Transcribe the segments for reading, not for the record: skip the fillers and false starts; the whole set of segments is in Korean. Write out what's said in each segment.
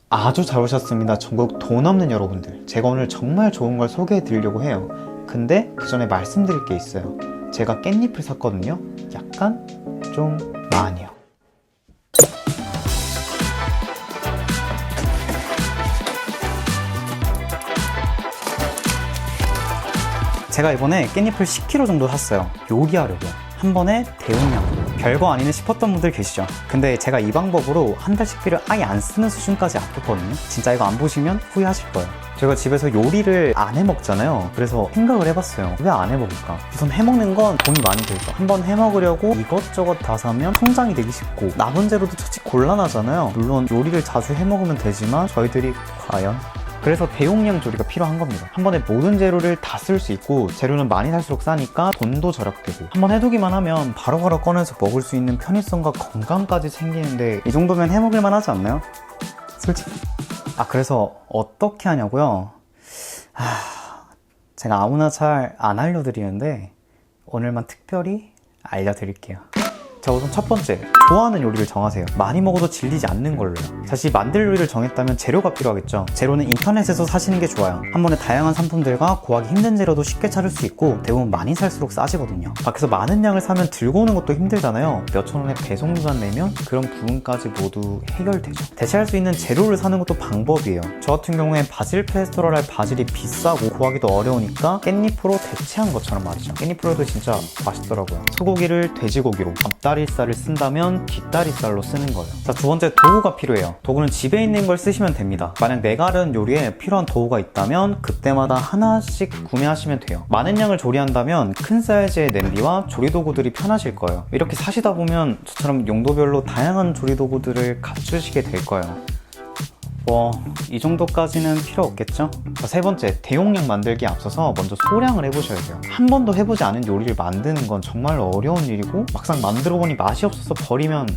아주 잘 오셨습니다. 전국 돈 없는 여러분들. 제가 오늘 정말 좋은 걸 소개해 드리려고 해요. 근데 그 전에 말씀드릴 게 있어요. 제가 깻잎을 샀거든요. 약간 좀 많이요. 제가 이번에 깻잎을 10kg 정도 샀어요. 요리하려고요. 한 번에 대용량. 별거 아니네 싶었던 분들 계시죠? 근데 제가 이 방법으로 한 달 식비를 아예 안 쓰는 수준까지 아꼈거든요. 진짜 이거 안 보시면 후회하실 거예요. 제가 집에서 요리를 안 해먹잖아요. 그래서 생각을 해봤어요. 왜 안 해먹을까? 우선 해먹는 건 돈이 많이 들죠. 한번 해먹으려고 이것저것 다 사면 성장이 되기 쉽고 남은 재료도 처치 곤란하잖아요. 물론 요리를 자주 해먹으면 되지만 저희들이 과연? 그래서 대용량 조리가 필요한 겁니다. 한 번에 모든 재료를 다 쓸 수 있고 재료는 많이 살수록 싸니까 돈도 절약되고 한번 해두기만 하면 바로바로 꺼내서 먹을 수 있는 편의성과 건강까지 생기는데 이 정도면 해먹을만 하지 않나요? 솔직히. 그래서 어떻게 하냐고요? 제가 아무나 잘 안 알려드리는데 오늘만 특별히 알려드릴게요. 자, 우선 첫 번째, 좋아하는 요리를 정하세요. 많이 먹어도 질리지 않는 걸로요. 사실 만들 요리를 정했다면 재료가 필요하겠죠. 재료는 인터넷에서 사시는 게 좋아요. 한 번에 다양한 상품들과 구하기 힘든 재료도 쉽게 찾을 수 있고 대부분 많이 살수록 싸지거든요. 밖에서 많은 양을 사면 들고 오는 것도 힘들잖아요. 몇천 원의 배송료만 내면 그런 부분까지 모두 해결되죠. 대체할 수 있는 재료를 사는 것도 방법이에요. 저 같은 경우에 바질 페스토랄 바질이 비싸고 구하기도 어려우니까 깻잎으로 대체한 것처럼 말이죠. 깻잎으로 해도 진짜 맛있더라고요. 소고기를 돼지고기로, 앞다리살을 쓴다면 뒷다리살로 쓰는 거예요. 자, 두 번째, 도구가 필요해요. 도구는 집에 있는 걸 쓰시면 됩니다. 만약 내가 하려는 요리에 필요한 도구가 있다면 그때마다 하나씩 구매하시면 돼요. 많은 양을 조리한다면 큰 사이즈의 냄비와 조리도구들이 편하실 거예요. 이렇게 사시다 보면 저처럼 용도별로 다양한 조리도구들을 갖추시게 될 거예요. 이 정도까지는 필요 없겠죠? 자, 세 번째, 대용량 만들기에 앞서서 먼저 소량을 해보셔야 돼요. 한 번도 해보지 않은 요리를 만드는 건 정말 어려운 일이고 막상 만들어보니 맛이 없어서 버리면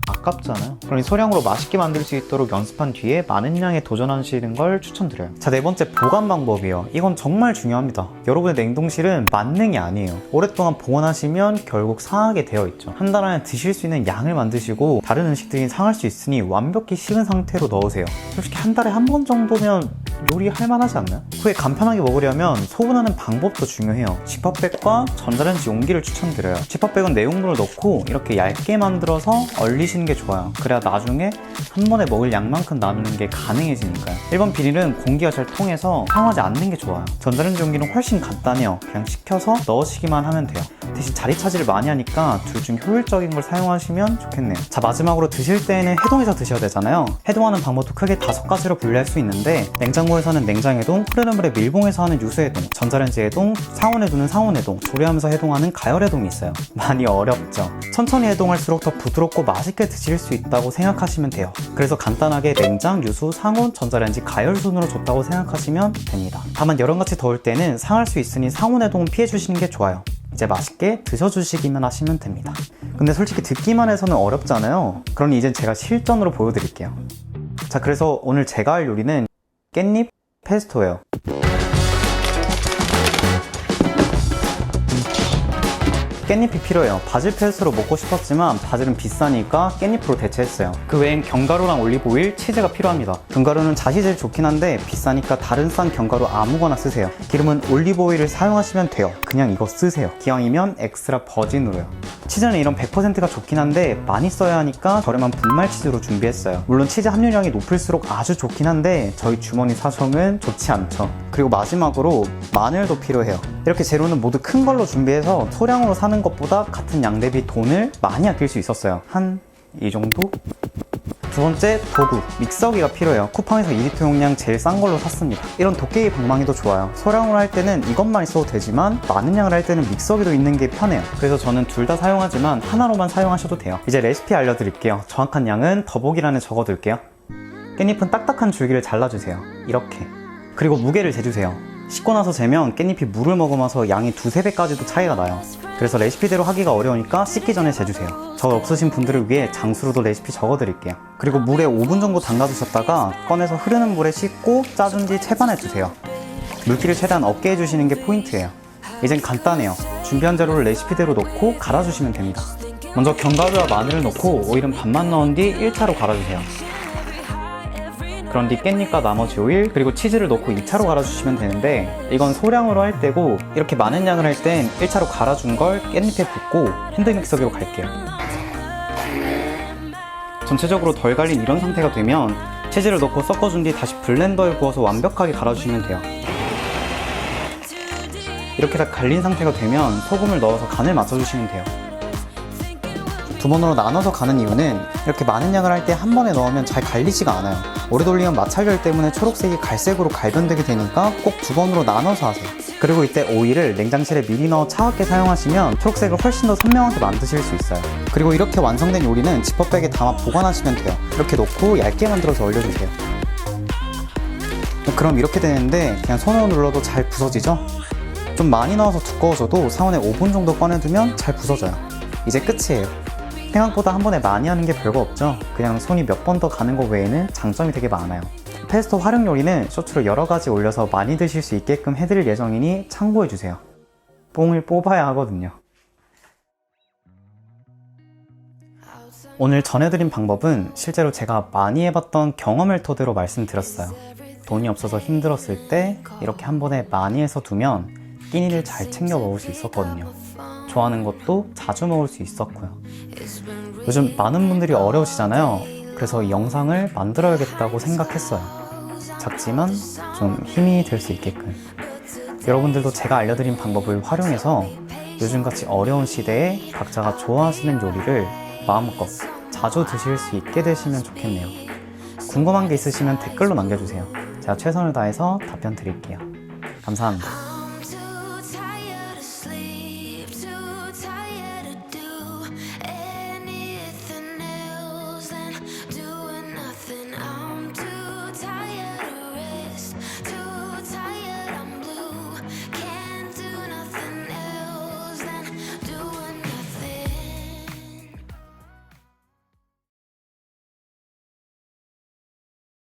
아깝잖아요. 그러니 소량으로 맛있게 만들 수 있도록 연습한 뒤에 많은 양에 도전하시는 걸 추천드려요. 자, 네 번째, 보관 방법이에요. 이건 정말 중요합니다. 여러분의 냉동실은 만능이 아니에요. 오랫동안 보관하시면 결국 상하게 되어 있죠. 한 달 안에 드실 수 있는 양을 만드시고 다른 음식들이 상할 수 있으니 완벽히 식은 상태로 넣으세요. 솔직히 한 달에 한 번 정도면 요리할 만하지 않나요? 후에 간편하게 먹으려면 소분하는 방법도 중요해요. 지퍼백과 전자레인지 용기를 추천드려요. 지퍼백은 내용물을 넣고 이렇게 얇게 만들어서 얼리시는 게 좋아요. 그래야 나중에 한 번에 먹을 양만큼 나누는 게 가능해지니까요. 1번 비닐은 공기가 잘 통해서 사용하지 않는 게 좋아요. 전자레인지 용기는 훨씬 간단해요. 그냥 식혀서 넣으시기만 하면 돼요. 대신 자리 차지를 많이 하니까 둘 중 효율적인 걸 사용하시면 좋겠네요. 자, 마지막으로 드실 때에는 해동해서 드셔야 되잖아요. 해동하는 방법도 크게 5가지로 분류할 수 있는데 냉장고에서 하는 냉장해동, 흐르는 물에 밀봉해서 하는 유수해동, 전자레인지 해동, 상온에 두는 상온해동, 조리하면서 해동하는 가열해동이 있어요. 많이 어렵죠? 천천히 해동할수록 더 부드럽고 맛있게 드실 수 있다고 생각하시면 돼요. 그래서 간단하게 냉장, 유수, 상온, 전자레인지, 가열 순으로 줬다고 생각하시면 됩니다. 다만 여름같이 더울 때는 상할 수 있으니 상온해동은 피해주시는 게 좋아요. 이제 맛있게 드셔주시기만 하시면 됩니다. 근데 솔직히 듣기만 해서는 어렵잖아요. 그러니 이젠 제가 실전으로 보여드릴게요. 자, 그래서 오늘 제가 할 요리는 깻잎 페스토예요. 깻잎이 필요해요. 바질 페스토로 먹고 싶었지만 바질은 비싸니까 깻잎으로 대체했어요. 그 외엔 견과류랑 올리브오일, 치즈가 필요합니다. 견과류는 잣이 제일 좋긴 한데 비싸니까 다른 싼 견과류 아무거나 쓰세요. 기름은 올리브오일을 사용하시면 돼요. 그냥 이거 쓰세요. 기왕이면 엑스트라 버진으로요. 치즈는 이런 100%가 좋긴 한데 많이 써야 하니까 저렴한 분말 치즈로 준비했어요. 물론 치즈 함유량이 높을수록 아주 좋긴 한데 저희 주머니 사정은 좋지 않죠. 그리고 마지막으로 마늘도 필요해요. 이렇게 재료는 모두 큰 걸로 준비해서 소량으로 사는 것보다 같은 양 대비 돈을 많이 아낄 수 있었어요. 한 이 정도? 두 번째, 도구, 믹서기가 필요해요. 쿠팡에서 2리터 용량 제일 싼 걸로 샀습니다. 이런 도깨비 방망이도 좋아요. 소량으로 할 때는 이것만 있어도 되지만 많은 양을 할 때는 믹서기도 있는 게 편해요. 그래서 저는 둘 다 사용하지만 하나로만 사용하셔도 돼요. 이제 레시피 알려드릴게요. 정확한 양은 더보기란에 적어둘게요. 깻잎은 딱딱한 줄기를 잘라주세요. 이렇게. 그리고 무게를 재주세요. 씻고 나서 재면 깻잎이 물을 머금어서 양이 2~3배까지도 차이가 나요. 그래서 레시피대로 하기가 어려우니까 씻기 전에 재주세요. 저 없으신 분들을 위해 장수로도 레시피 적어드릴게요. 그리고 물에 5분 정도 담가두셨다가 꺼내서 흐르는 물에 씻고 짜준 뒤 채반해주세요. 물기를 최대한 없게 해주시는 게 포인트예요. 이젠 간단해요. 준비한 재료를 레시피대로 넣고 갈아주시면 됩니다. 먼저 견과류와 마늘을 넣고 오일은 반만 넣은 뒤 1차로 갈아주세요. 그런 뒤 깻잎과 나머지 오일 그리고 치즈를 넣고 2차로 갈아주시면 되는데, 이건 소량으로 할 때고 이렇게 많은 양을 할 땐 1차로 갈아준 걸 깻잎에 붓고 핸드믹서기로 갈게요. 전체적으로 덜 갈린 이런 상태가 되면 치즈를 넣고 섞어준 뒤 다시 블렌더에 부어서 완벽하게 갈아주시면 돼요. 이렇게 다 갈린 상태가 되면 소금을 넣어서 간을 맞춰주시면 돼요. 두 번으로 나눠서 가는 이유는 이렇게 많은 양을 할 때 한 번에 넣으면 잘 갈리지가 않아요. 오래 돌리면 마찰열 때문에 초록색이 갈색으로 갈변되게 되니까 꼭 두 번으로 나눠서 하세요. 그리고 이때 오일을 냉장실에 미리 넣어 차갑게 사용하시면 초록색을 훨씬 더 선명하게 만드실 수 있어요. 그리고 이렇게 완성된 요리는 지퍼백에 담아 보관하시면 돼요. 이렇게 놓고 얇게 만들어서 얼려주세요. 그럼 이렇게 되는데 그냥 손으로 눌러도 잘 부서지죠? 좀 많이 넣어서 두꺼워져도 상온에 5분 정도 꺼내두면 잘 부서져요. 이제 끝이에요. 생각보다 한 번에 많이 하는 게 별거 없죠? 그냥 손이 몇 번 더 가는 거 외에는 장점이 되게 많아요. 페스토 활용 요리는 쇼츠로 여러 가지 올려서 많이 드실 수 있게끔 해드릴 예정이니 참고해주세요. 뽕을 뽑아야 하거든요. 오늘 전해드린 방법은 실제로 제가 많이 해봤던 경험을 토대로 말씀드렸어요. 돈이 없어서 힘들었을 때 이렇게 한 번에 많이 해서 두면 끼니를 잘 챙겨 먹을 수 있었거든요. 좋아하는 것도 자주 먹을 수 있었고요. 요즘 많은 분들이 어려우시잖아요. 그래서 이 영상을 만들어야겠다고 생각했어요. 작지만 좀 힘이 될 수 있게끔. 여러분들도 제가 알려드린 방법을 활용해서 요즘같이 어려운 시대에 각자가 좋아하시는 요리를 마음껏 자주 드실 수 있게 되시면 좋겠네요. 궁금한 게 있으시면 댓글로 남겨주세요. 제가 최선을 다해서 답변 드릴게요. 감사합니다.